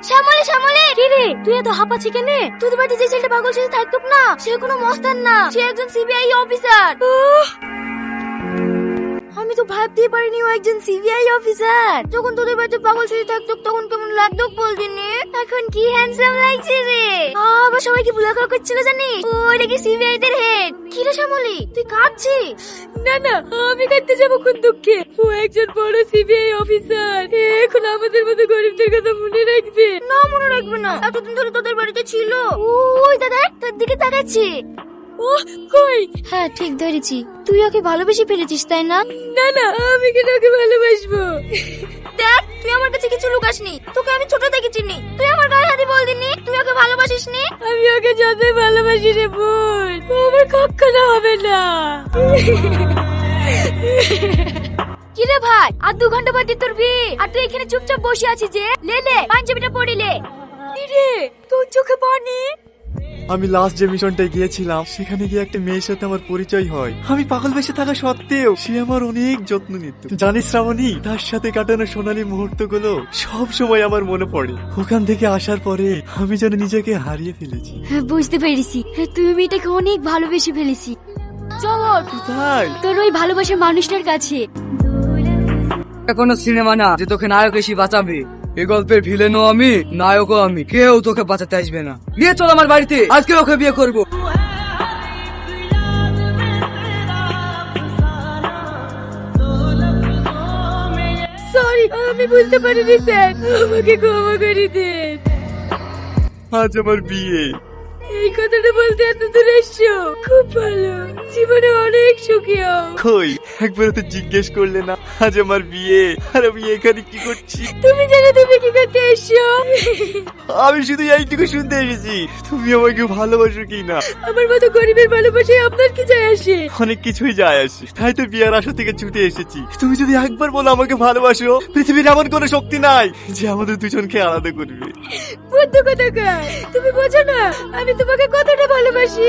শ্যামলী শ্যামলী কি রে তুই এত হাঁপাচ্ছি কেনে? তোদের বাড়িতে যে ছেলেটা পাগল সাথে থাকতো না, সে কোনো মস্তান না, সে একজন সিবিআই অফিসার। আমি তো ভাবতেই পারিনি ও একজন সিবিআই অফিসার। যখন তোদের বাড়িতে পাগল সাথে থাকতো তখন কেমন লাগতো বলদিনি, এখন কি হ্যান্ডসাম লাগছে রে। আবার সবাই কি বুলাকা করছিল জানিস? ওইটা কি সিবিআই দের হেড। কি রে শ্যামলী তুই কাঁদছিস? না না, আমি কাঁদতে যাবো কোন দুঃখে? ও একজন বড় সিবিআই অফিসার, এখন আমাদের মতো গরিবদের কথা মনে রাখবে না, মনে রাখবে না। এতদিন ধরে তোদের বাড়িতে ছিল। ওই দাদা তোর দিকে তাকাচ্ছি। ও কই? হ্যাঁ ঠিক ধরেছি, তুই ওকে ভালোবেসে ফেলেছিস তাই না? না না, আমি কেন ওকে ভালোবাসবো? দেখ তুই আমার কাছে কিছু লুকাসনি, তোকে আমি ছোট থেকে চিনি। তুই আমার গায়ে হাতে বলদিনি তুই ওকে ভালোবাসিস নি। আমি ওকে যতই ভালোবাসি রে বোন, ও আমার কখনো হবে না। কি রে ভাই, আর 2 ঘন্টা বাদে তোর বিয়ে, আর তুই এখানে চুপচাপ বসে আছিস যে? লে পাঞ্জাবিটা পরিলে। কি রে, তোর চোখে পানি? আমি লাস্ট যে মিশনটায় গিয়েছিলাম সেখানে গিয়ে একটা মেয়ের সাথে আমার পরিচয় হয়। আমি পাগল বেশে থাকা সত্ত্বেও সে আমার অনেক যত্ন নিত। জানিস শ্রাবণী, তার সাথে কাটানো সোনালী মুহূর্তগুলো সব সময় আমার মনে পড়ে। ওখান থেকে আসার পরে আমি যেন নিজেকে হারিয়ে ফেলেছি। বুঝতে পেরেছি, তুই মেয়েটাকে অনেক ভালোবেসে ফেলেছি। চল তাই তোর ওই ভালোবাসার মানুষটার কাছে। কোনো সিনেমা না যে তোকে নায়ক এসে বাঁচাবে। এই গল্পের ভিলেনও আমি, নায়কও আমি, কেউ তোকে বাঁচাতে আসবে না। নিয়ে চল আমার বাড়িতে, আজকে ওকে বিয়ে করবো। সরি, আমি বুঝতে পারিনি স্যার, আমাকে ক্ষমা করে দিন। আজ আমার বিয়ে। এই কথাটা বলতে এত দূর এসছো, খুব ভালো। জীবনে অনেক সুখী হও। কই একবার তো জিজ্ঞেস করলে না আজ আমার বিয়ে, আর আমি এখানে কি করছি? তুমি জানো তুমি কি করতে এসছো? আমি শুধু এইটুকু শুনতে এসেছি তুমি আমাকে ভালোবাসো কি না। আমার মতো গরিবের ভালোবাসায় আপনার কি যায় আসে? অনেক কিছুই যায় আসে, তাই তো বিয়ার আশা থেকে ছুটে এসেছি। তুমি যদি একবার বলো আমাকে ভালোবাসো, পৃথিবীর এমন কোনো শক্তি নাই যে আমাদের দুজনকে আলাদা করবে। বুদ্ধ কোথাকার, তুমি বোঝো না আমি তোমাকে কতটা ভালোবাসি।